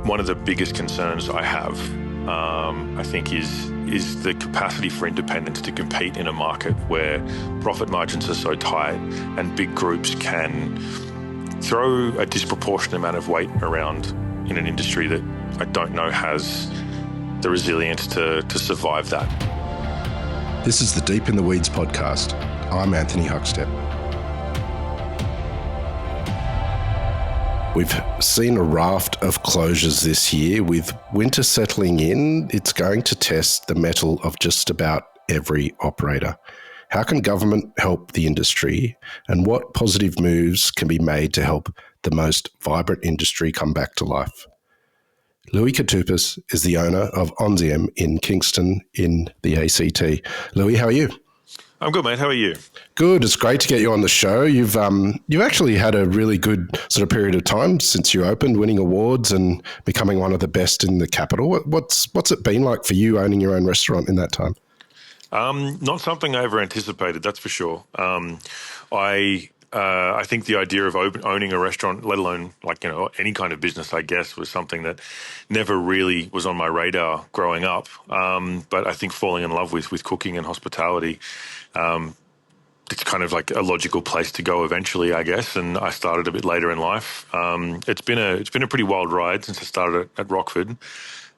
One of the biggest concerns I have, I think, is the capacity for independents to compete in a market where profit margins are so tight and big groups can throw a disproportionate amount of weight around in an industry that I don't know has the resilience to survive that. This is the Deep in the Weeds podcast. I'm Anthony Huckstep. We've seen a raft of closures this year. With winter settling in, it's going to test the mettle of just about every operator. How can government help the industry, and what positive moves can be made to help the most vibrant industry come back to life? Couttoupes is the owner of Onzieme in Kingston in the ACT. Louis, how are you? I'm good, mate. How are you? Good. It's great to get you on the show. You've actually had a really good sort of period of time since you opened, winning awards and becoming one of the best in the capital. What's it been like for you owning your own restaurant in that time? Not something I ever anticipated, that's for sure. I think the idea of owning a restaurant, let alone any kind of business, I guess, was something that never really was on my radar growing up. But I think falling in love with cooking and hospitality, it's kind of like a logical place to go eventually, I guess. And I started a bit later in life. It's been a pretty wild ride since I started at Rockford,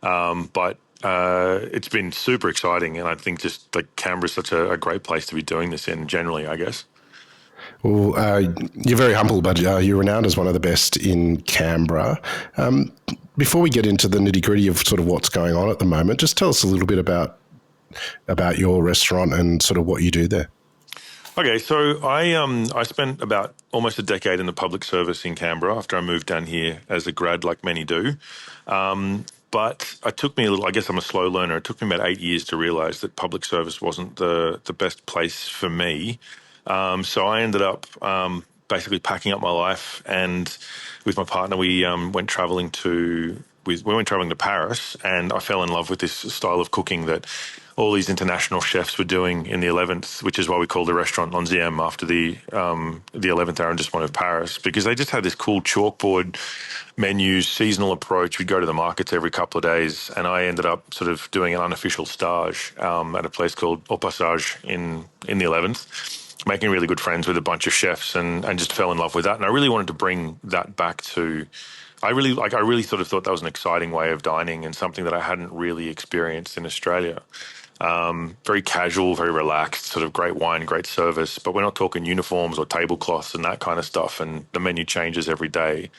but it's been super exciting. And I think just like Canberra is such a great place to be doing this in generally, I guess. Well, you're very humble, but you're renowned as one of the best in Canberra. Before we get into the nitty-gritty of sort of what's going on at the moment, just tell us a little bit about your restaurant and sort of what you do there. Okay, so I spent about almost a decade in the public service in Canberra after I moved down here as a grad, like many do. But it took me I guess I'm a slow learner. It took me about 8 years to realise that public service wasn't the best place for me. So I ended up basically packing up my life, and with my partner, we went travelling to Paris, and I fell in love with this style of cooking that all these international chefs were doing in the 11th, which is why we called the restaurant Onzieme after the 11th arrondissement of Paris, because they just had this cool chalkboard menus, seasonal approach. We'd go to the markets every couple of days, and I ended up sort of doing an unofficial stage at a place called Au Passage in the 11th. Making really good friends with a bunch of chefs and just fell in love with that. And I really wanted to bring that back to, I really sort of thought that was an exciting way of dining and something that I hadn't really experienced in Australia. Very casual, very relaxed, sort of great wine, great service, but we're not talking uniforms or tablecloths and that kind of stuff. And the menu changes every day.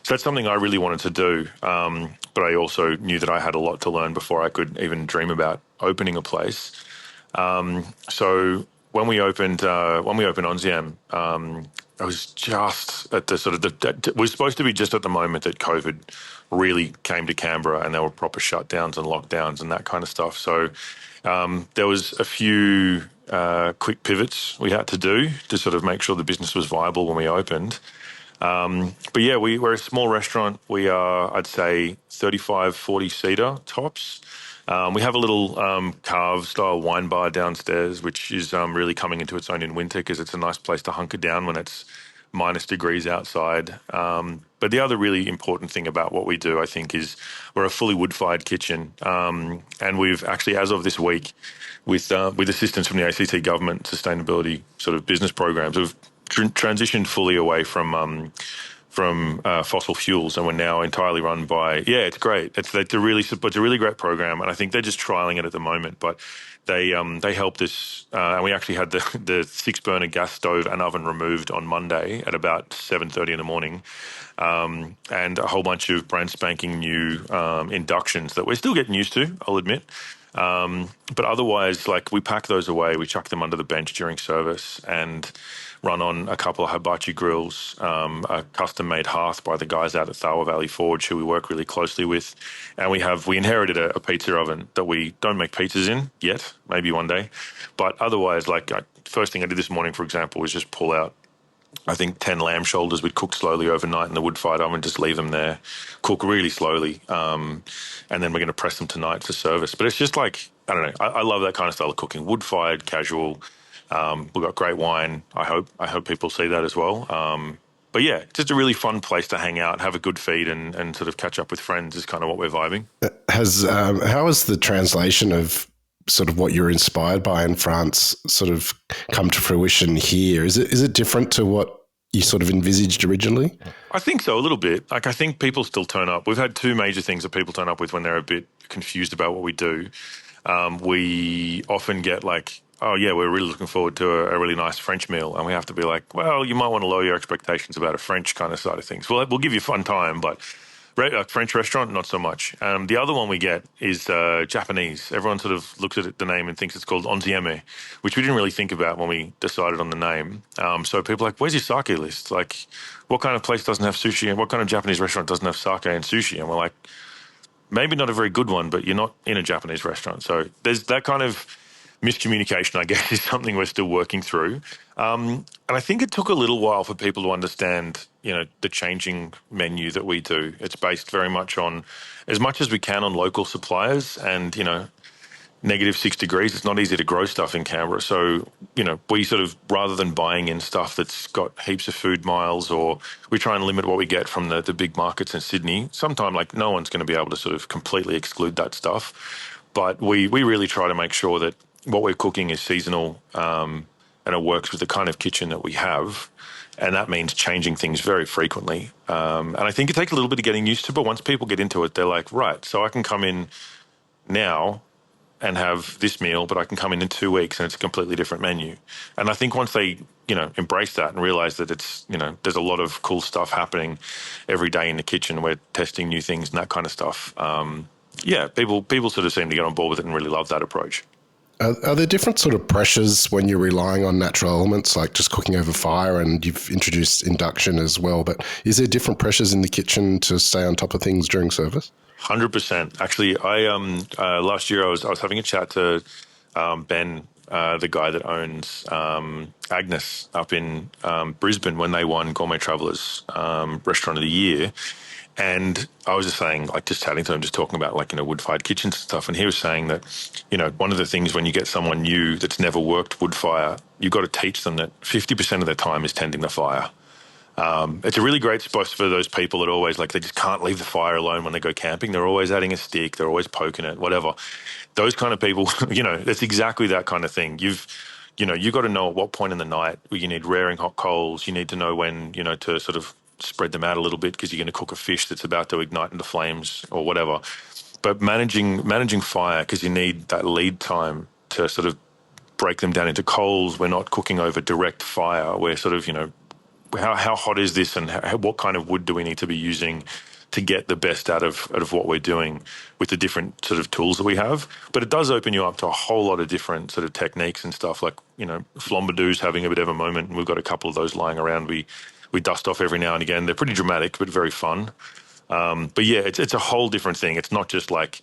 So that's something I really wanted to do. But I also knew that I had a lot to learn before I could even dream about opening a place. So when we opened Onzieme, I was just at the sort of it was supposed to be just at the moment that COVID really came to Canberra and there were proper shutdowns and lockdowns and that kind of stuff. So there was a few quick pivots we had to do to sort of make sure the business was viable when we opened. But yeah, we're a small restaurant. We are, I'd say, 35, 40 seater tops. We have a little carve-style wine bar downstairs, which is really coming into its own in winter because it's a nice place to hunker down when it's minus degrees outside. But the other really important thing about what we do, I think, is we're a fully wood-fired kitchen. And we've actually, as of this week, with assistance from the ACT government sustainability sort of business programs, we've transitioned fully away from fossil fuels, and we're now entirely run by. Yeah, it's great. It's a really great program, and I think they're just trialing it at the moment. But they helped us, and we actually had the 6-burner gas stove and oven removed on Monday at about 7:30 in the morning, and a whole bunch of brand spanking new inductions that we're still getting used to, I'll admit. But otherwise, like, we pack those away, we chuck them under the bench during service, and run on a couple of hibachi grills, a custom-made hearth by the guys out at Tharwa Valley Forge, who we work really closely with. And we inherited a pizza oven that we don't make pizzas in yet, maybe one day. But otherwise, first thing I did this morning, for example, was just pull out, I think, 10 lamb shoulders we'd cooked slowly overnight in the wood-fired oven, just leave them there, cook really slowly, and then we're going to press them tonight for service. But it's just like, I don't know, I love that kind of style of cooking, wood-fired, casual. We've got great wine. I hope people see that as well. But yeah, it's just a really fun place to hang out, have a good feed, and sort of catch up with friends is kind of what we're vibing. How has the translation of sort of what you're inspired by in France sort of come to fruition here? Is it different to what you sort of envisaged originally? I think so, a little bit. Like, I think people still turn up. We've had two major things that people turn up with when they're a bit confused about what we do. We often get like, oh, yeah, we're really looking forward to a really nice French meal. And we have to be like, well, you might want to lower your expectations about a French kind of side of things. We'll give you a fun time, but a French restaurant, not so much. The other one we get is Japanese. Everyone sort of looks at the name and thinks it's called Onzieme, which we didn't really think about when we decided on the name. So people are like, where's your sake list? Like, what kind of place doesn't have sushi, and what kind of Japanese restaurant doesn't have sake and sushi? And we're like, maybe not a very good one, but you're not in a Japanese restaurant. So there's that kind of miscommunication, I guess, is something we're still working through. And I think it took a little while for people to understand, the changing menu that we do. It's based very much on, as much as we can, on local suppliers and, -6 degrees. It's not easy to grow stuff in Canberra. So, we sort of, rather than buying in stuff that's got heaps of food miles, or we try and limit what we get from the big markets in Sydney. Sometimes, like, no one's going to be able to sort of completely exclude that stuff. But we really try to make sure that what we're cooking is seasonal, and it works with the kind of kitchen that we have. And that means changing things very frequently. And I think it takes a little bit of getting used to, but once people get into it, they're like, right, so I can come in now and have this meal, but I can come in 2 weeks and it's a completely different menu. And I think once they, embrace that and realize that it's, there's a lot of cool stuff happening every day in the kitchen. We're testing new things and that kind of stuff. Yeah, people sort of seem to get on board with it and really love that approach. Are there different sort of pressures when you're relying on natural elements, like just cooking over fire, and you've introduced induction as well? But is there different pressures in the kitchen to stay on top of things during service? 100%. Actually, I last year I was having a chat to Ben, the guy that owns Agnes up in Brisbane, when they won Gourmet Travellers Restaurant of the Year. And I was just saying, like, just chatting to him, just talking about, like, wood-fired kitchens and stuff. And he was saying that, one of the things when you get someone new that's never worked wood fire, you've got to teach them that 50% of their time is tending the fire. It's a really great spot for those people that always, like, they just can't leave the fire alone when they go camping. They're always adding a stick. They're always poking it, whatever. Those kind of people, that's exactly that kind of thing. You've got to know at what point in the night you need raring hot coals. You need to know when, to sort of spread them out a little bit because you're going to cook a fish that's about to ignite into flames or whatever. But managing fire, because you need that lead time to sort of break them down into coals. We're not cooking over direct fire. We're sort of, how hot is this, and what kind of wood do we need to be using to get the best out of what we're doing with the different sort of tools that we have. But it does open you up to a whole lot of different sort of techniques and stuff, like, Flombadou's having a bit of a moment, and we've got a couple of those lying around. We dust off every now and again. They're pretty dramatic, but very fun. But yeah, it's a whole different thing. It's not just like,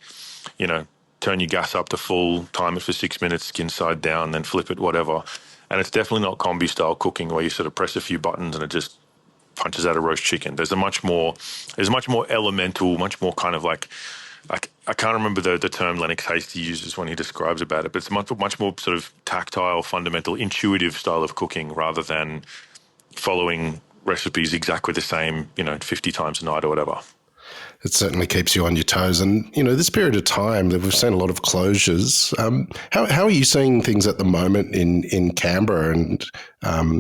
turn your gas up to full, time it for 6 minutes, skin side down, then flip it, whatever. And it's definitely not combi style cooking where you sort of press a few buttons and it just punches out a roast chicken. There's much more elemental, much more kind of like I can't remember the term Lennox Hasty uses when he describes about it, but it's much more sort of tactile, fundamental, intuitive style of cooking rather than following recipes exactly the same, 50 times a night or whatever. It certainly keeps you on your toes. And, this period of time that we've seen a lot of closures, how are you seeing things at the moment in Canberra and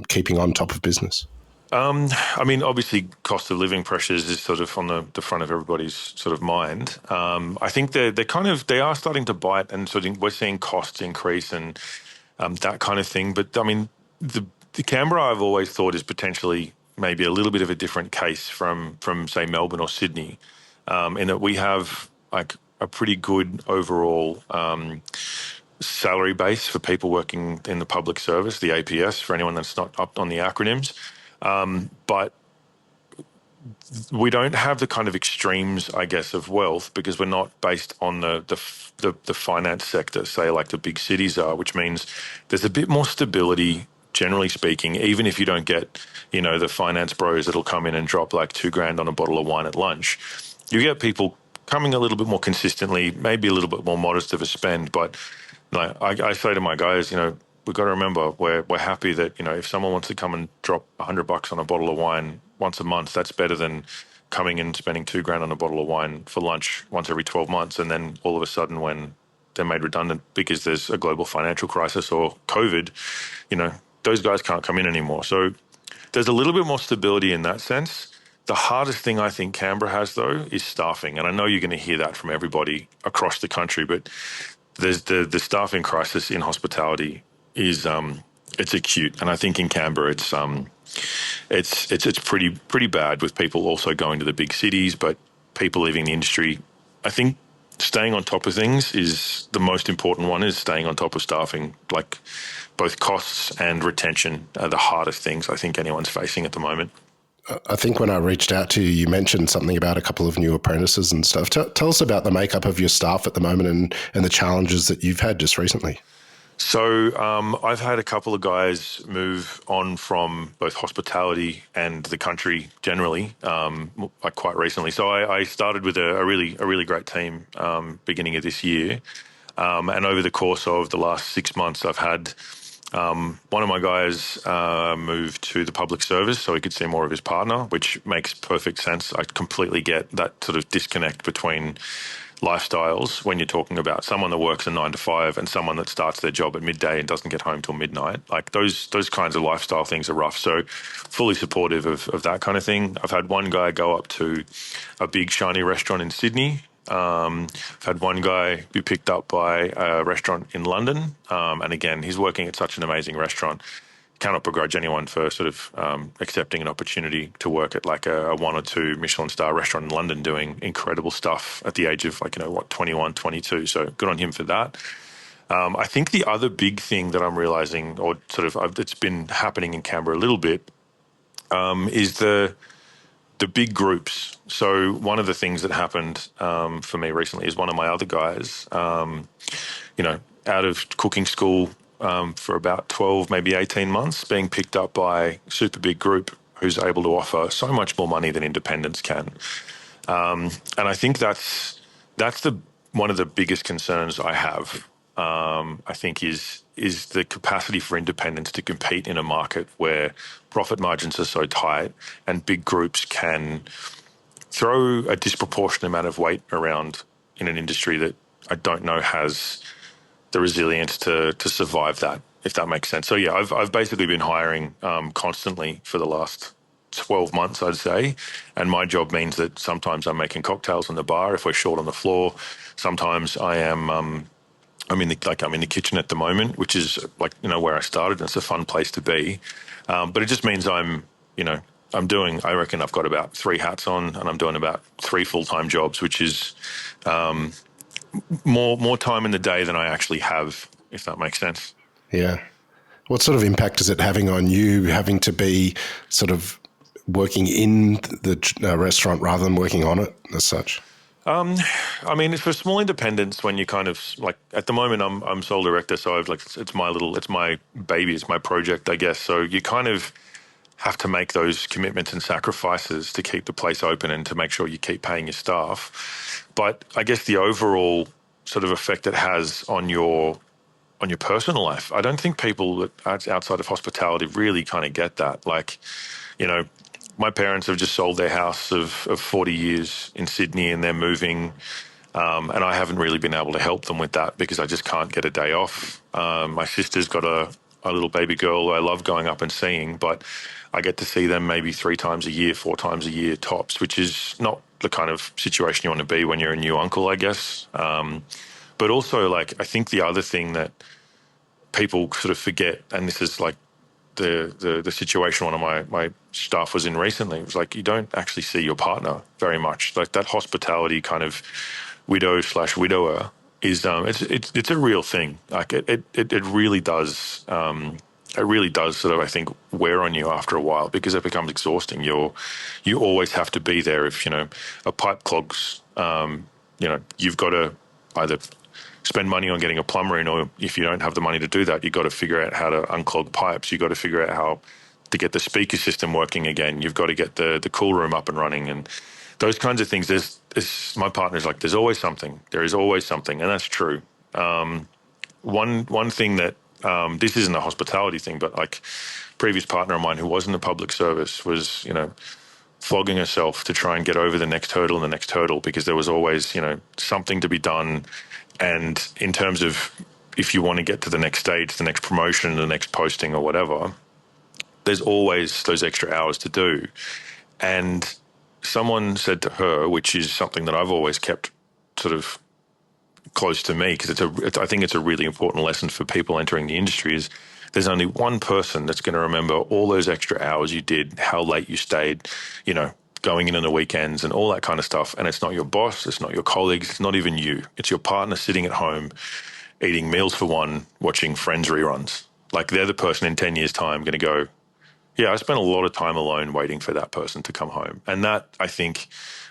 keeping on top of business? I mean, obviously, cost of living pressures is sort of on the front of everybody's sort of mind. I think they are starting to bite, and sort of we're seeing costs increase and that kind of thing. But I mean, the Canberra I've always thought is potentially maybe a little bit of a different case from say Melbourne or Sydney, in that we have like a pretty good overall salary base for people working in the public service, the APS, for anyone that's not up on the acronyms. But we don't have the kind of extremes, I guess, of wealth because we're not based on the finance sector, say like the big cities are, which means there's a bit more stability, generally speaking, even if you don't get, the finance bros that'll come in and drop like $2,000 on a bottle of wine at lunch. You get people coming a little bit more consistently, maybe a little bit more modest of a spend. But like, I say to my guys, we've got to remember we're happy that, if someone wants to come and drop $100 on a bottle of wine, once a month. That's better than coming and spending $2,000 on a bottle of wine for lunch once every 12 months. And then all of a sudden, when they're made redundant because there's a global financial crisis or COVID, those guys can't come in anymore. So there's a little bit more stability in that sense. The hardest thing I think Canberra has, though, is staffing. And I know you're going to hear that from everybody across the country, but there's the staffing crisis in hospitality is it's acute. And I think in Canberra it's pretty bad, with people also going to the big cities, but people leaving the industry. I think staying on top of things is the most important one, is staying on top of staffing. Like, both costs and retention are the hardest things I think anyone's facing at the moment. I think when I reached out to you, you mentioned something about a couple of new apprentices and stuff. Tell us about the makeup of your staff at the moment and the challenges that you've had just recently. So I've had a couple of guys move on from both hospitality and the country generally, like quite recently. So I started with a really great team beginning of this year, and over the course of the last 6 months, I've had one of my guys move to the public service so he could see more of his partner, which makes perfect sense. I completely get that sort of disconnect between lifestyles when you're talking about someone that works a 9 to 5 and someone that starts their job at midday and doesn't get home till midnight. Like, those kinds of lifestyle things are rough. So fully supportive of that kind of thing. I've had one guy go up to a big shiny restaurant in Sydney. I've had one guy be picked up by a restaurant in London. And again, he's working at such an amazing restaurant. Cannot begrudge anyone for sort of accepting an opportunity to work at like a 1 or 2 Michelin star restaurant in London, doing incredible stuff at the age of 21, 22. So good on him for that. I think the other big thing that I'm realizing, or sort of it's been happening in Canberra a little bit, is the big groups. So one of the things that happened for me recently is one of my other guys, out of cooking school for about 12, maybe 18 months, being picked up by a super big group who's able to offer so much more money than independents can. And I think that's one of the biggest concerns I have. I think is the capacity for independents to compete in a market where profit margins are so tight and big groups can throw a disproportionate amount of weight around in an industry that I don't know has the resilience to survive that, if that makes sense. So yeah, I've basically been hiring constantly for the last 12 months, I'd say. And my job means that sometimes I'm making cocktails in the bar if we're short on the floor. Sometimes I am I'm in the kitchen at the moment, which is where I started, and it's a fun place to be. But it just means I'm doing, I reckon I've got about 3 hats on, and I'm doing about 3 full-time jobs, which is more time in the day than I actually have, if that makes sense. Yeah. What sort of impact is it having on you, having to be sort of working in the restaurant rather than working on it as such? I mean, for small independents, when you kind of at the moment, I'm sole director, so it's my baby, it's my project, I guess. So you kind of have to make those commitments and sacrifices to keep the place open and to make sure you keep paying your staff. But I guess the overall sort of effect it has on your personal life, I don't think people outside of hospitality really kind of get that. My parents have just sold their house of 40 years in Sydney, and they're moving, and I haven't really been able to help them with that because I just can't get a day off. My sister's got a little baby girl I love going up and seeing, but I get to see them maybe 3 times a year, 4 times a year tops, which is not the kind of situation you want to be when you're a new uncle, I guess. But also, I think the other thing that people sort of forget, and this is the situation one of my staff was in recently, it was you don't actually see your partner very much. That hospitality kind of widow/widower is it's a real thing. It really does. It really does sort of, I think, wear on you after a while because it becomes exhausting. You always have to be there. If a pipe clogs, you've got to either spend money on getting a plumber in, or if you don't have the money to do that, you've got to figure out how to unclog pipes. You've got to figure out how to get the speaker system working again. You've got to get the cool room up and running, and those kinds of things. My partner's there's always something. There is always something, and that's true. One thing that this isn't a hospitality thing, but previous partner of mine who was in the public service was, flogging herself to try and get over the next hurdle and the next hurdle, because there was always, something to be done. And in terms of if you want to get to the next stage, the next promotion, the next posting or whatever, there's always those extra hours to do. And someone said to her, which is something that I've always kept sort of close to me, because I think it's a really important lesson for people entering the industry, is there's only one person that's going to remember all those extra hours you did, how late you stayed, going in on the weekends and all that kind of stuff. And it's not your boss, it's not your colleagues, it's not even you. It's your partner sitting at home, eating meals for one, watching Friends reruns. Like, they're the person in 10 years' time going to go, yeah, I spent a lot of time alone waiting for that person to come home. And that, I think,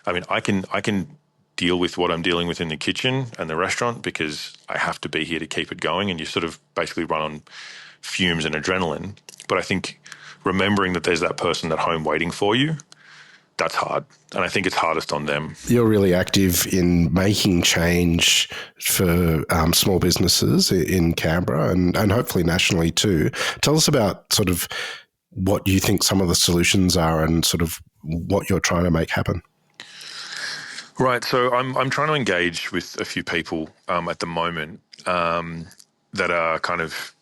I can deal with what I'm dealing with in the kitchen and the restaurant, because I have to be here to keep it going, and you sort of basically run on fumes and adrenaline. But I think remembering that there's that person at home waiting for you, that's hard. And I think it's hardest on them. You're really active in making change for small businesses in Canberra and hopefully nationally too. Tell us about sort of what you think some of the solutions are and sort of what you're trying to make happen. Right. So I'm trying to engage with a few people at the moment that are kind of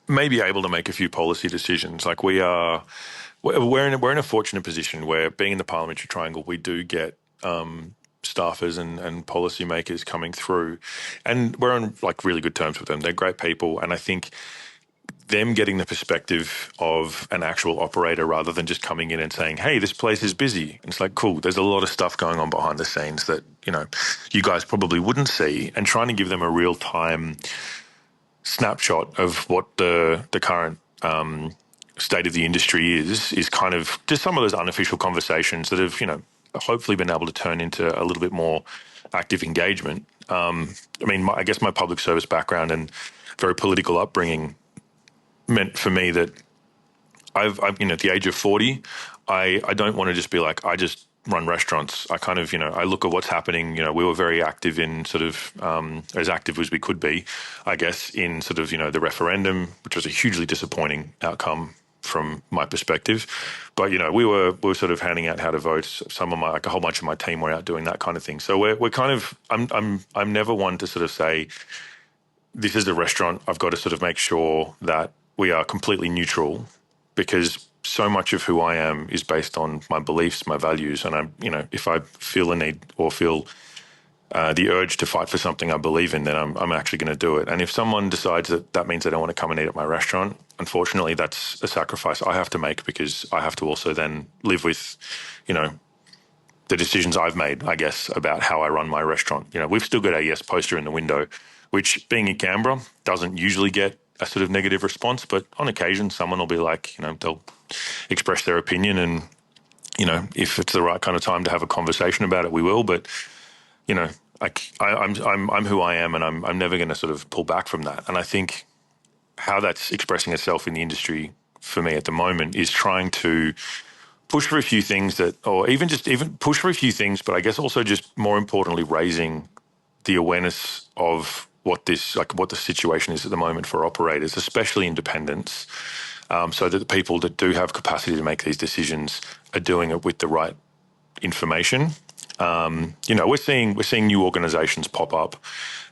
maybe able to make a few policy decisions. Like, we're in a fortunate position where, being in the parliamentary triangle, we do get staffers and policymakers coming through, and we're on like really good terms with them. They're great people, and I think them getting the perspective of an actual operator rather than just coming in and saying, hey, this place is busy. And it's like, cool, there's a lot of stuff going on behind the scenes that, you guys probably wouldn't see, and trying to give them a real-time snapshot of what the current state of the industry is kind of just some of those unofficial conversations that have, hopefully been able to turn into a little bit more active engagement. I guess my public service background and very political upbringing meant for me that I've at the age of 40, I don't want to just be like, I just run restaurants. I kind of, I look at what's happening. We were very active in sort of as active as we could be, I guess, in sort of, the referendum, which was a hugely disappointing outcome from my perspective. But, we were sort of handing out how to vote. Some of a whole bunch of my team were out doing that kind of thing. So we're kind of, I'm never one to sort of say, this is a restaurant, I've got to sort of make sure that we are completely neutral, because so much of who I am is based on my beliefs, my values. And if I feel a need or feel the urge to fight for something I believe in, then I'm actually going to do it. And if someone decides that means they don't want to come and eat at my restaurant, unfortunately, that's a sacrifice I have to make, because I have to also then live with, the decisions I've made, I guess, about how I run my restaurant. We've still got a yes poster in the window, which, being in Canberra, doesn't usually get a sort of negative response, but on occasion someone will be like, they'll express their opinion, and if it's the right kind of time to have a conversation about it, we will. But I'm who I am, and I'm never going to sort of pull back from that. And I think how that's expressing itself in the industry for me at the moment is trying to push for a few things or even push for a few things, but I guess also just more importantly, raising the awareness of what the situation is at the moment for operators, especially independents, so that the people that do have capacity to make these decisions are doing it with the right information. We're seeing new organisations pop up.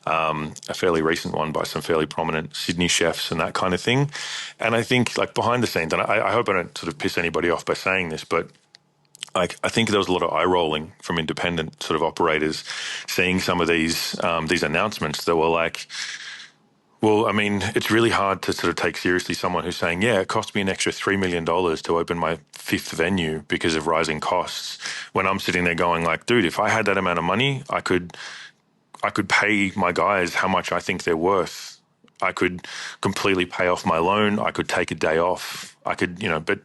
A fairly recent one by some fairly prominent Sydney chefs and that kind of thing. And I think, like, behind the scenes, and I hope I don't sort of piss anybody off by saying this, but I think there was a lot of eye rolling from independent sort of operators seeing some of these announcements that were like, well, it's really hard to sort of take seriously someone who's saying, yeah, it cost me an extra $3 million to open my 5th venue because of rising costs. When I'm sitting there going like, dude, if I had that amount of money, I could pay my guys how much I think they're worth. I could completely pay off my loan. I could take a day off. I could, but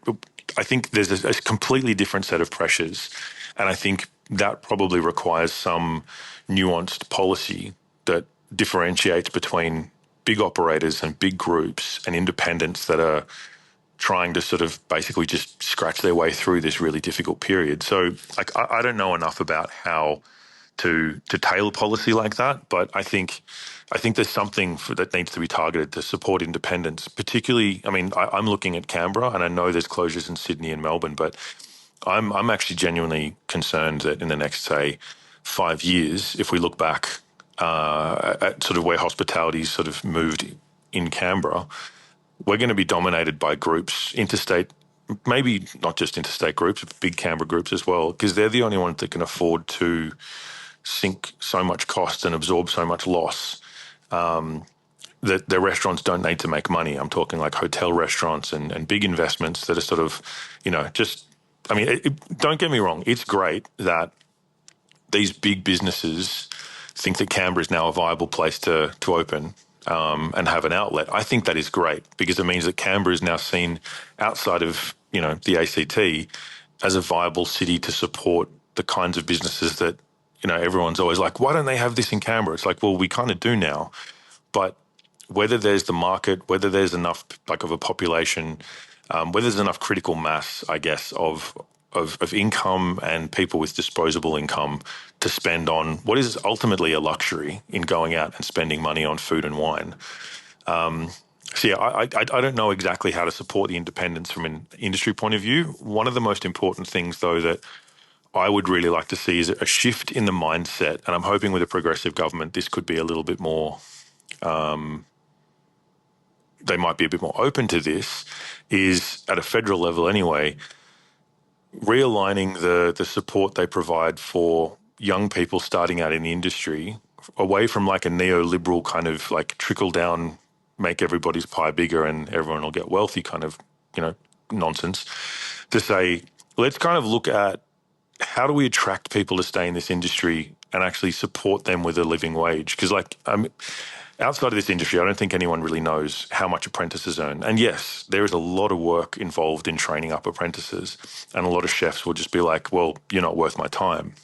I think there's a completely different set of pressures. And I think that probably requires some nuanced policy that differentiates between big operators and big groups and independents that are trying to sort of basically just scratch their way through this really difficult period. So I don't know enough about how to tailor policy like that, but I think there's something that needs to be targeted to support independence. Particularly, I'm looking at Canberra, and I know there's closures in Sydney and Melbourne, but I'm actually genuinely concerned that in the next, say, 5 years, if we look back at sort of where hospitality's sort of moved in Canberra, we're going to be dominated by groups, interstate, maybe not just interstate groups, but big Canberra groups as well, because they're the only ones that can afford to sink so much cost and absorb so much loss that their restaurants don't need to make money. I'm talking like hotel restaurants and big investments that are sort of, just, I mean, don't get me wrong. It's great that these big businesses think that Canberra is now a viable place to open and have an outlet. I think that is great because it means that Canberra is now seen outside of, the ACT as a viable city to support the kinds of businesses that, everyone's always like, why don't they have this in Canberra? It's like, well, we kind of do now. But whether there's the market, whether there's enough like of a population, whether there's enough critical mass, I guess, of income and people with disposable income to spend on what is ultimately a luxury in going out and spending money on food and wine. So yeah, I don't know exactly how to support the independents from an industry point of view. One of the most important things, though, that I would really like to see is a shift in the mindset, and I'm hoping with a progressive government this could be a little bit more. They might be a bit more open to this, is at a federal level anyway, realigning the support they provide for young people starting out in the industry away from like a neoliberal kind of like trickle down, make everybody's pie bigger and everyone will get wealthy kind of, nonsense, to say, let's kind of look at how do we attract people to stay in this industry and actually support them with a living wage? Because outside of this industry, I don't think anyone really knows how much apprentices earn. And yes, there is a lot of work involved in training up apprentices. And a lot of chefs will just be like, well, you're not worth my time.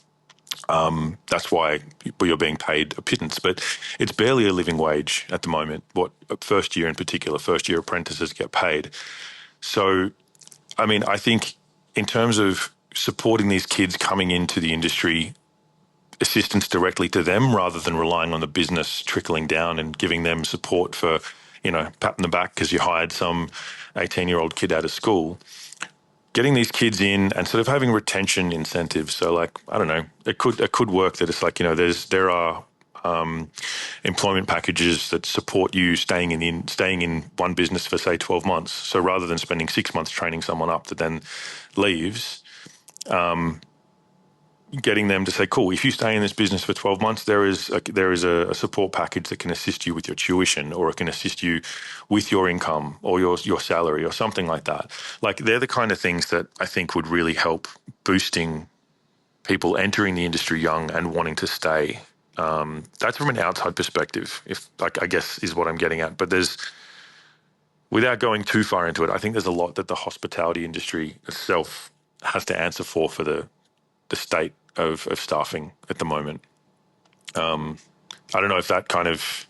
That's why you're being paid a pittance. But it's barely a living wage at the moment, what first year apprentices get paid. So, I think in terms of supporting these kids coming into the industry, assistance directly to them rather than relying on the business trickling down and giving them support for, pat in the back because you hired some 18-year-old kid out of school. Getting these kids in and sort of having retention incentives. So, like, I don't know, it could work that it's like, there are employment packages that support you staying in one business for say 12 months. So rather than spending 6 months training someone up that then leaves, getting them to say, cool, if you stay in this business for 12 months, there is a support package that can assist you with your tuition, or it can assist you with your income or your salary or something like that. Like, they're the kind of things that I think would really help boosting people entering the industry young and wanting to stay. That's from an outside perspective, I guess is what I'm getting at. But without going too far into it, I think there's a lot that the hospitality industry itself has to answer for the state of staffing at the moment. I don't know if that kind of,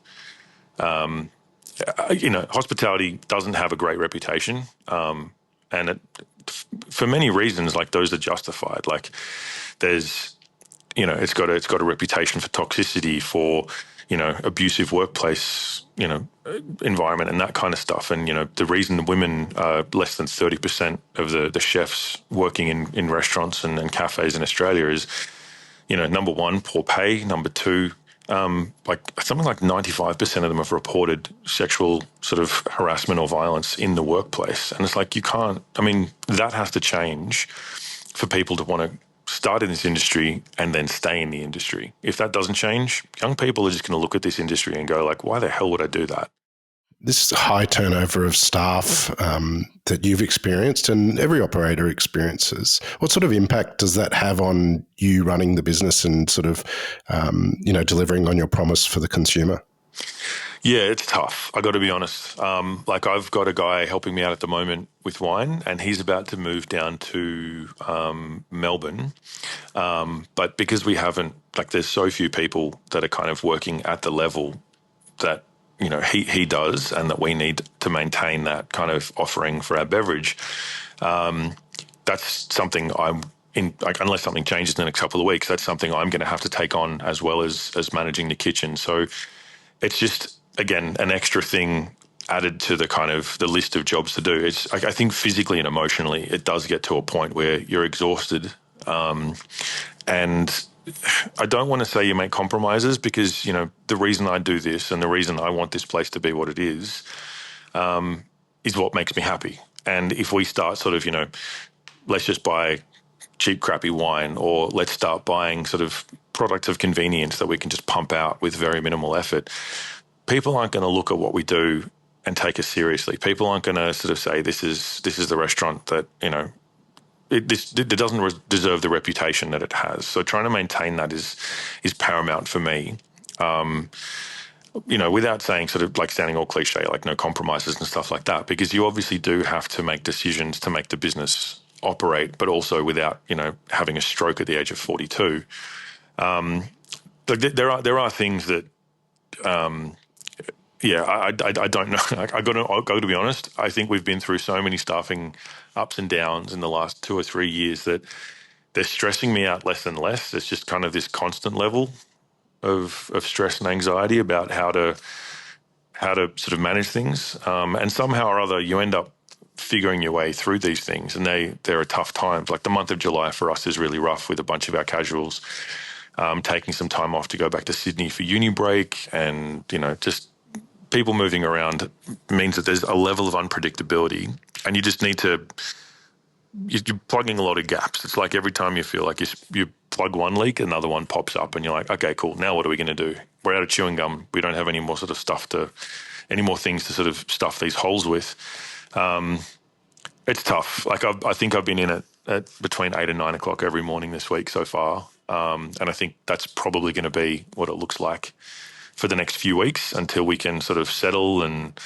hospitality doesn't have a great reputation. And for many reasons, like those are justified. Like there's, it's got a reputation for toxicity, for, abusive workplace, environment and that kind of stuff. And, the reason women are less than 30% of the chefs working in restaurants and cafes in Australia is, number one, poor pay. Number two, something like 95% of them have reported sexual sort of harassment or violence in the workplace. And it's like, that has to change for people to want to start in this industry and then stay in the industry. If that doesn't change, young people are just going to look at this industry and go like, why the hell would I do that? This high turnover of staff that you've experienced and every operator experiences, what sort of impact does that have on you running the business and sort of, delivering on your promise for the consumer? Yeah, it's tough. I got to be honest. I've got a guy helping me out at the moment with wine, and he's about to move down to Melbourne. But because we haven't, there's so few people that are kind of working at the level that he does, and that we need to maintain that kind of offering for our beverage. That's something unless something changes in the next couple of weeks, that's something I'm going to have to take on as well as managing the kitchen. So it's just, again, an extra thing added to the kind of the list of jobs to do. It's I think physically and emotionally, it does get to a point where you're exhausted, and I don't want to say you make compromises because the reason I do this and the reason I want this place to be what it is what makes me happy. And if we start sort of let's just buy cheap, crappy wine, or let's start buying sort of products of convenience that we can just pump out with very minimal effort, people aren't going to look at what we do and take us seriously. People aren't going to sort of say this is the restaurant that it doesn't deserve the reputation that it has. So trying to maintain that is paramount for me. Without saying sort of like sounding all cliche, like no compromises and stuff like that, because you obviously do have to make decisions to make the business operate, but also without having a stroke at the age of 42. There are things that. I don't know. I got to be honest. I think we've been through so many staffing ups and downs in the last 2 or 3 years that they're stressing me out less and less. It's just kind of this constant level of stress and anxiety about how to sort of manage things. And somehow or other, you end up figuring your way through these things, and there are tough times. Like the month of July for us is really rough with a bunch of our casuals taking some time off to go back to Sydney for uni break, and just people moving around means that there's a level of unpredictability, and you just need to. You're plugging a lot of gaps. It's like every time you feel like you plug one leak, another one pops up, and you're like, okay, cool. Now what are we going to do? We're out of chewing gum. We don't have any more sort of any more things to sort of stuff these holes with. It's tough. Like I think I've been in at between 8 and 9 o'clock every morning this week so far, and I think that's probably going to be what it looks like for the next few weeks until we can sort of settle and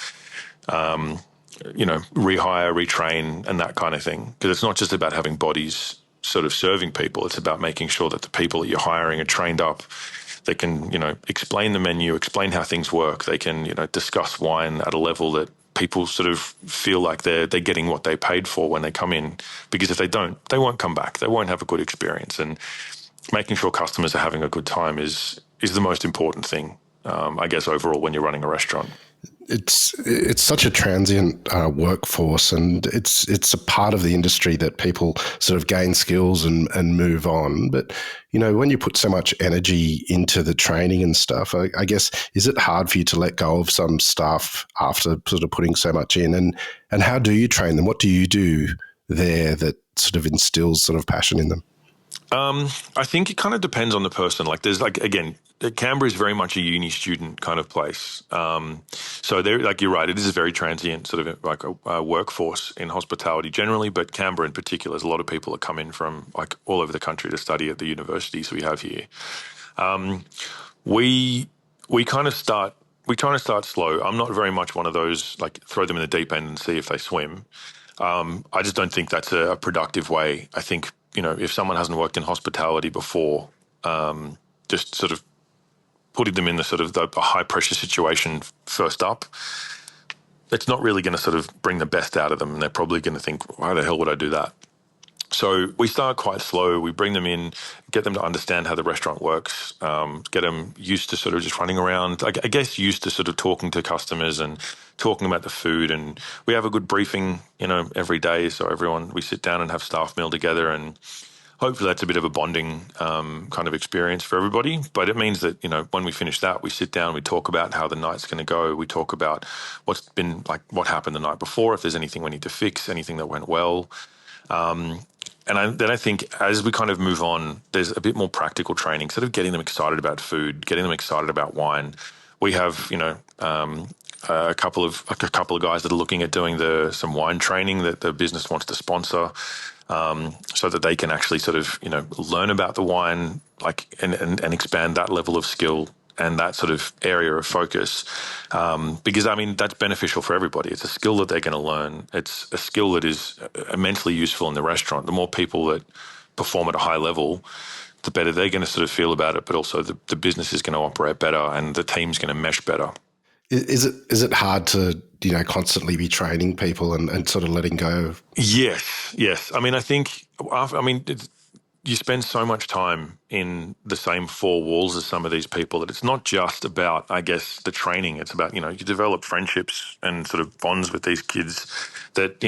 rehire, retrain, and that kind of thing. Because it's not just about having bodies sort of serving people. It's about making sure that the people that you're hiring are trained up. They can, explain the menu, explain how things work. They can, discuss wine at a level that people sort of feel like they're getting what they paid for when they come in. Because if they don't, they won't come back. They won't have a good experience. And making sure customers are having a good time is the most important thing, I guess, overall when you're running a restaurant. It's such a transient workforce, and it's a part of the industry that people sort of gain skills and move on. But when you put so much energy into the training and stuff, I guess, is it hard for you to let go of some staff after sort of putting so much in? And how do you train them? What do you do there that sort of instills sort of passion in them? I think it kind of depends on the person. Like there's again, Canberra is very much a uni student kind of place. So there, like you're right, it is a very transient sort of like a workforce in hospitality generally, but Canberra in particular, there's a lot of people that come in from like all over the country to study at the universities we have here. We kind of start. We try to start slow. I'm not very much one of those like throw them in the deep end and see if they swim. I just don't think that's a productive way. I think, if someone hasn't worked in hospitality before, just sort of putting them in the sort of the high pressure situation first up, it's not really going to sort of bring the best out of them. And they're probably going to think, why the hell would I do that? So we start quite slow. We bring them in, get them to understand how the restaurant works, get them used to sort of just running around, I guess used to sort of talking to customers and talking about the food. And we have a good briefing, every day. So we sit down and have staff meal together, and hopefully that's a bit of a bonding kind of experience for everybody. But it means that, when we finish that, we sit down, we talk about how the night's going to go. We talk about what's been like, what happened the night before, if there's anything we need to fix, anything that went well. And then I think as we kind of move on, there's a bit more practical training, sort of getting them excited about food, getting them excited about wine. We have, a couple of guys that are looking at doing some wine training that the business wants to sponsor, so that they can actually sort of, learn about the wine, like and expand that level of skill and that sort of area of focus, because that's beneficial for everybody. It's a skill that they're going to learn. It's a skill that is immensely useful in the restaurant. The more people that perform at a high level, the better they're going to sort of feel about it, but also the business is going to operate better and the team's going to mesh better. Is it hard to constantly be training people and sort of letting go? Yes. I think you spend so much time in the same four walls as some of these people that it's not just about, I guess, the training. It's about, you develop friendships and sort of bonds with these kids that,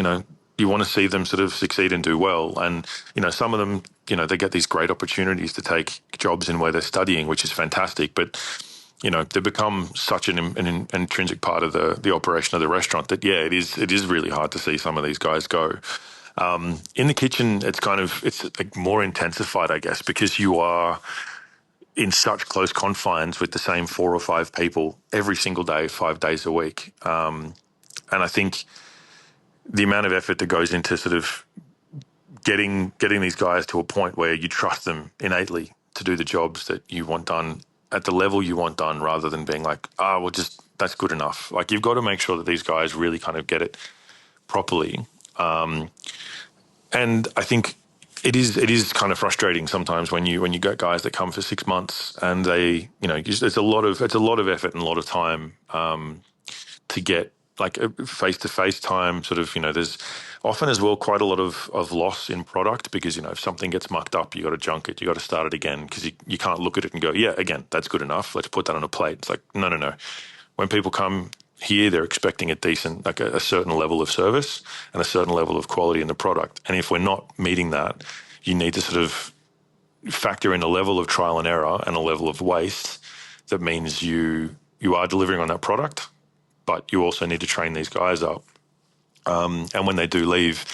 you want to see them sort of succeed and do well. And, some of them, they get these great opportunities to take jobs in where they're studying, which is fantastic. But, they become such an intrinsic part of the operation of the restaurant that, yeah, it is really hard to see some of these guys go. In the kitchen, it's like more intensified, I guess, because you are in such close confines with the same 4 or 5 people every single day, 5 days a week. And I think the amount of effort that goes into sort of getting these guys to a point where you trust them innately to do the jobs that you want done at the level you want done, rather than being like, well, just that's good enough. Like, you've got to make sure that these guys really kind of get it properly. And I think it is kind of frustrating sometimes when you get guys that come for 6 months and they, it's a lot of effort and a lot of time to get like face-to-face time. Sort of, there's often as well quite a lot of loss in product because, if something gets mucked up, you got to junk it, you got to start it again because you can't look at it and go, yeah, again, that's good enough. Let's put that on a plate. It's like, no. When people come here, they're expecting a decent, like a certain level of service and a certain level of quality in the product. And if we're not meeting that, you need to sort of factor in a level of trial and error and a level of waste. That means you are delivering on that product, but you also need to train these guys up. And when they do leave,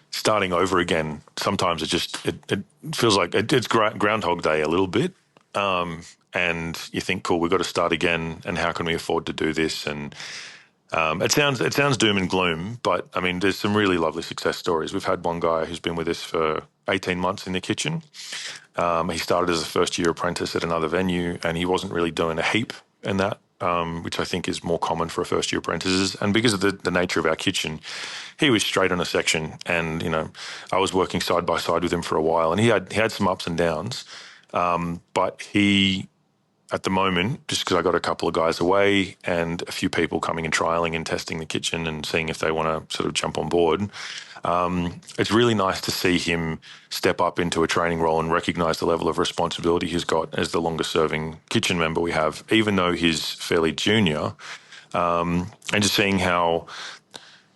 starting over again, sometimes it feels like it's Groundhog Day a little bit. And you think, cool, we've got to start again. And how can we afford to do this? And it sounds doom and gloom, but I mean, there's some really lovely success stories. We've had one guy who's been with us for 18 months in the kitchen. He started as a first-year apprentice at another venue, and he wasn't really doing a heap in that, which I think is more common for first-year apprentices. And because of the nature of our kitchen, he was straight on a section. And I was working side by side with him for a while, and he had some ups and downs, but he. At the moment, just because I got a couple of guys away and a few people coming and trialing and testing the kitchen and seeing if they want to sort of jump on board, it's really nice to see him step up into a training role and recognise the level of responsibility he's got as the longest-serving kitchen member we have, even though he's fairly junior, and just seeing how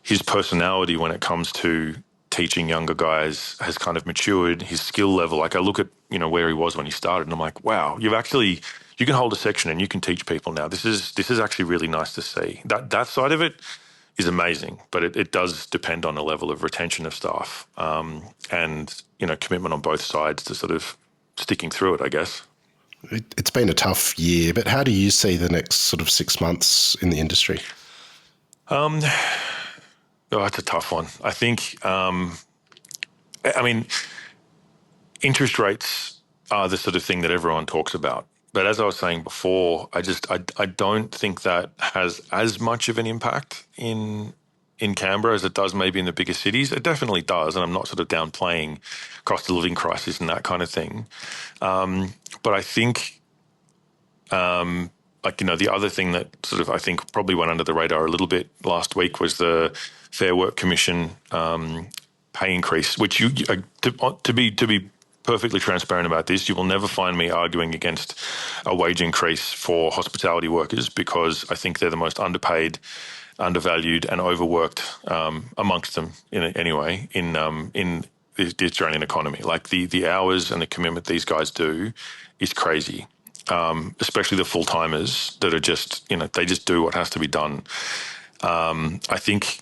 his personality when it comes to teaching younger guys has kind of matured, his skill level. Like, I look at, where he was when he started and I'm like, wow, you can hold a section and you can teach people now. This is actually really nice to see. That side of it is amazing, but it does depend on the level of retention of staff, and, commitment on both sides to sort of sticking through it, I guess. It's been a tough year, but how do you see the next sort of 6 months in the industry? That's a tough one. I think, interest rates are the sort of thing that everyone talks about. But as I was saying before, I don't think that has as much of an impact in Canberra as it does maybe in the bigger cities. It definitely does, and I'm not sort of downplaying cost of living crisis and that kind of thing. But I think, the other thing that sort of I think probably went under the radar a little bit last week was the Fair Work Commission pay increase, which to be perfectly transparent about this, you will never find me arguing against a wage increase for hospitality workers, because I think they're the most underpaid, undervalued, and overworked amongst them in the Australian economy. Like the hours and the commitment these guys do is crazy, especially the full timers that are just they just do what has to be done. I think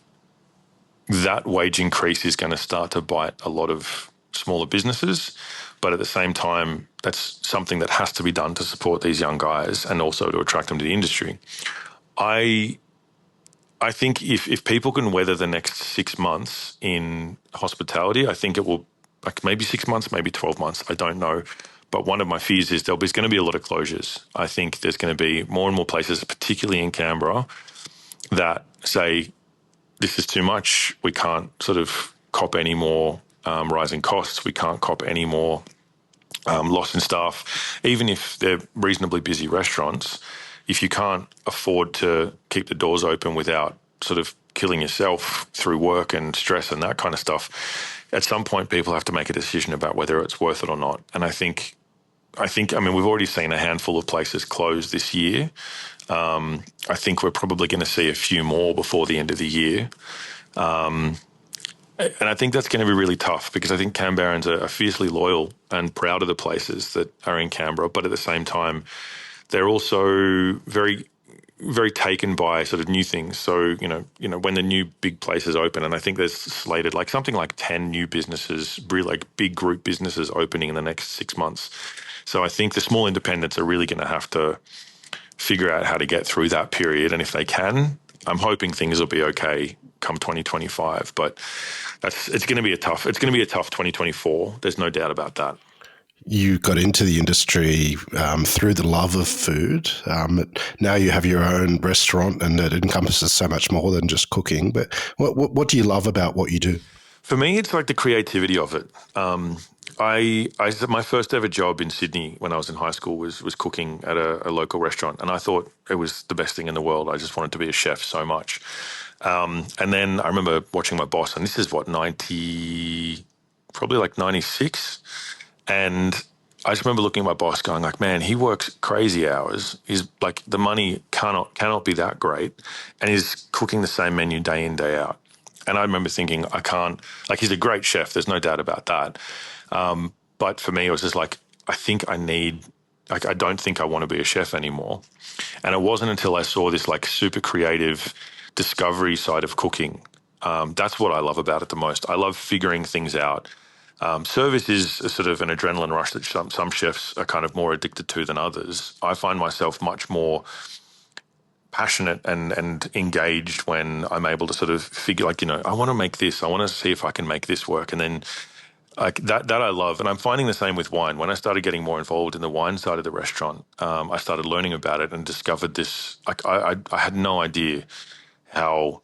that wage increase is going to start to bite a lot of smaller businesses, but at the same time, that's something that has to be done to support these young guys and also to attract them to the industry. I think if people can weather the next 6 months in hospitality, I think it will, like maybe 6 months, maybe 12 months, I don't know. But one of my fears is there's going to be a lot of closures. I think there's going to be more and more places, particularly in Canberra, that say, this is too much, we can't sort of cop any more rising costs, we can't cop any more loss in staff. Even if they're reasonably busy restaurants, if you can't afford to keep the doors open without sort of killing yourself through work and stress and that kind of stuff, at some point people have to make a decision about whether it's worth it or not. And I mean, we've already seen a handful of places close this year. I think we're probably going to see a few more before the end of the year. And I think that's going to be really tough because I think Canberrans are fiercely loyal and proud of the places that are in Canberra, but at the same time, they're also very, very taken by sort of new things. So, when the new big places open, and I think there's slated like something like 10 new businesses, really like big group businesses opening in the next 6 months. So I think the small independents are really going to have to figure out how to get through that period. And if they can, I'm hoping things will be okay come 2025. But it's going to be a tough 2024. There's no doubt about that. You got into the industry through the love of food. Now you have your own restaurant, and it encompasses so much more than just cooking. But what do you love about what you do? For me, it's like the creativity of it. My first ever job in Sydney when I was in high school was cooking at a local restaurant, and I thought it was the best thing in the world. I just wanted to be a chef so much. And then I remember watching my boss, and this is probably like 96. And I just remember looking at my boss going like, man, he works crazy hours. He's like, the money cannot be that great. And he's cooking the same menu day in, day out. And I remember thinking, I can't, like, he's a great chef. There's no doubt about that. But for me, it was just like, I don't think I want to be a chef anymore. And it wasn't until I saw this like super creative discovery side of cooking. That's what I love about it the most. I love figuring things out. Service is a sort of an adrenaline rush that some chefs are kind of more addicted to than others. I find myself much more passionate and engaged when I'm able to sort of figure like, I want to make this. I want to see if I can make this work. And then like that I love. And I'm finding the same with wine. When I started getting more involved in the wine side of the restaurant, I started learning about it and discovered this. Like I had no idea how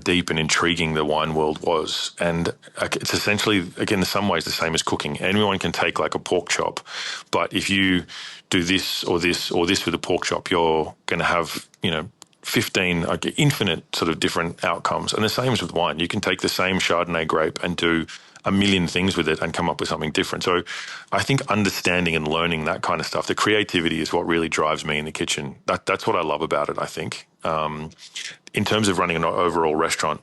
deep and intriguing the wine world was. And it's essentially, again, in some ways the same as cooking. Anyone can take like a pork chop, but if you do this or this or this with a pork chop, you're going to have, 15, like infinite sort of different outcomes. And the same is with wine. You can take the same Chardonnay grape and do a million things with it and come up with something different. So I think understanding and learning that kind of stuff, the creativity is what really drives me in the kitchen. That's what I love about it, I think. In terms of running an overall restaurant,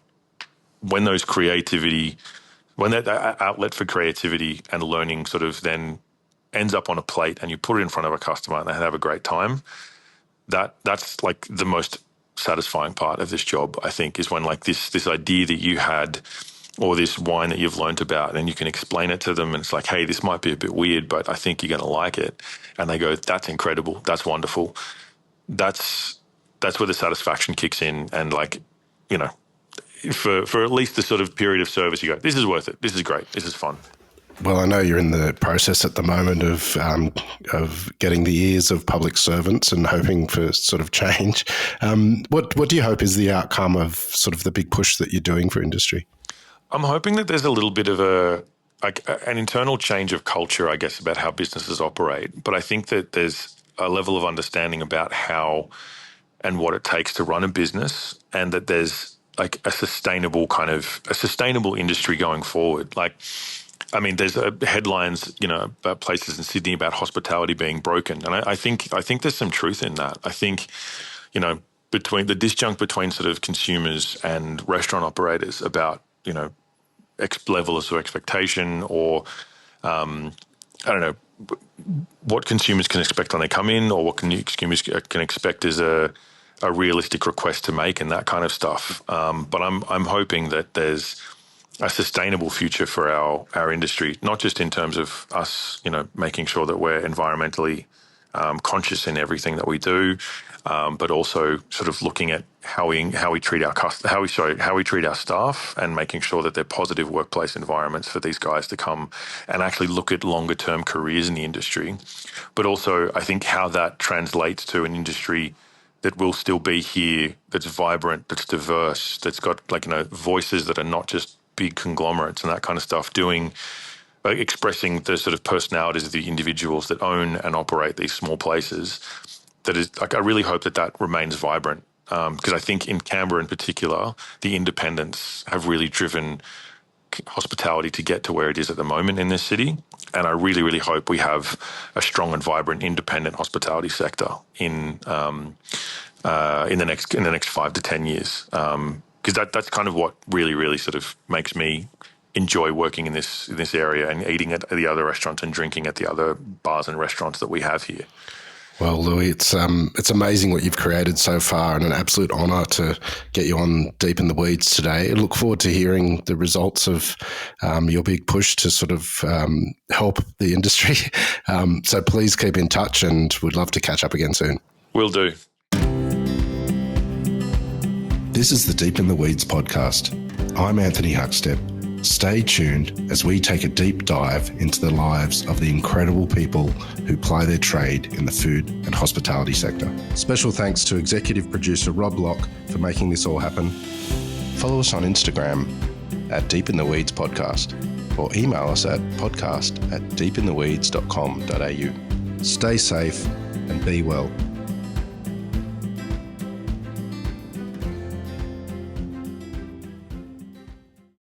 when that outlet for creativity and learning sort of then ends up on a plate and you put it in front of a customer and they have a great time, that's like the most satisfying part of this job, I think, is when like this idea that you had or this wine that you've learned about and you can explain it to them and it's like, hey, this might be a bit weird, but I think you're going to like it. And they go, that's incredible. That's wonderful. That's where the satisfaction kicks in. And like, for at least the sort of period of service, you go, this is worth it. This is great. This is fun. Well, I know you're in the process at the moment of getting the ears of public servants and hoping for sort of change. What do you hope is the outcome of sort of the big push that you're doing for industry? I'm hoping that there's a little bit of an internal change of culture, I guess, about how businesses operate. But I think that there's a level of understanding about how and what it takes to run a business, and that there's like a sustainable industry going forward. Like, I mean, there's headlines, about places in Sydney about hospitality being broken. And I think there's some truth in that. I think, between the disjunct between sort of consumers and restaurant operators about, levels of expectation or, I don't know, what consumers can expect when they come in or what consumers can expect is a realistic request to make and that kind of stuff. But I'm hoping that there's a sustainable future for our industry, not just in terms of us, making sure that we're environmentally conscious in everything that we do, but also sort of looking at how we treat our staff and making sure that they're positive workplace environments for these guys to come and actually look at longer term careers in the industry. But also, I think how that translates to an industry that will still be here, that's vibrant, that's diverse, that's got voices that are not just big conglomerates and that kind of stuff, expressing the sort of personalities of the individuals that own and operate these small places. That is, I really hope that remains vibrant, because I think in Canberra in particular, the independents have really driven like hospitality to get to where it is at the moment in this city. And I really, really hope we have a strong and vibrant independent hospitality sector in the next 5 to 10 years. Because that's kind of what really, really sort of makes me enjoy working in this area and eating at the other restaurants and drinking at the other bars and restaurants that we have here. Well, Louis, it's amazing what you've created so far, and an absolute honour to get you on Deep in the Weeds today. I look forward to hearing the results of your big push to sort of help the industry. So please keep in touch, and we'd love to catch up again soon. Will do. This is the Deep in the Weeds podcast. I'm Anthony Huckstep. Stay tuned as we take a deep dive into the lives of the incredible people who ply their trade in the food and hospitality sector. Special thanks to executive producer Rob Locke for making this all happen. Follow us on Instagram at Deep in the Weeds Podcast, or email us at podcast@deepintheweeds.com.au. Stay safe and be well.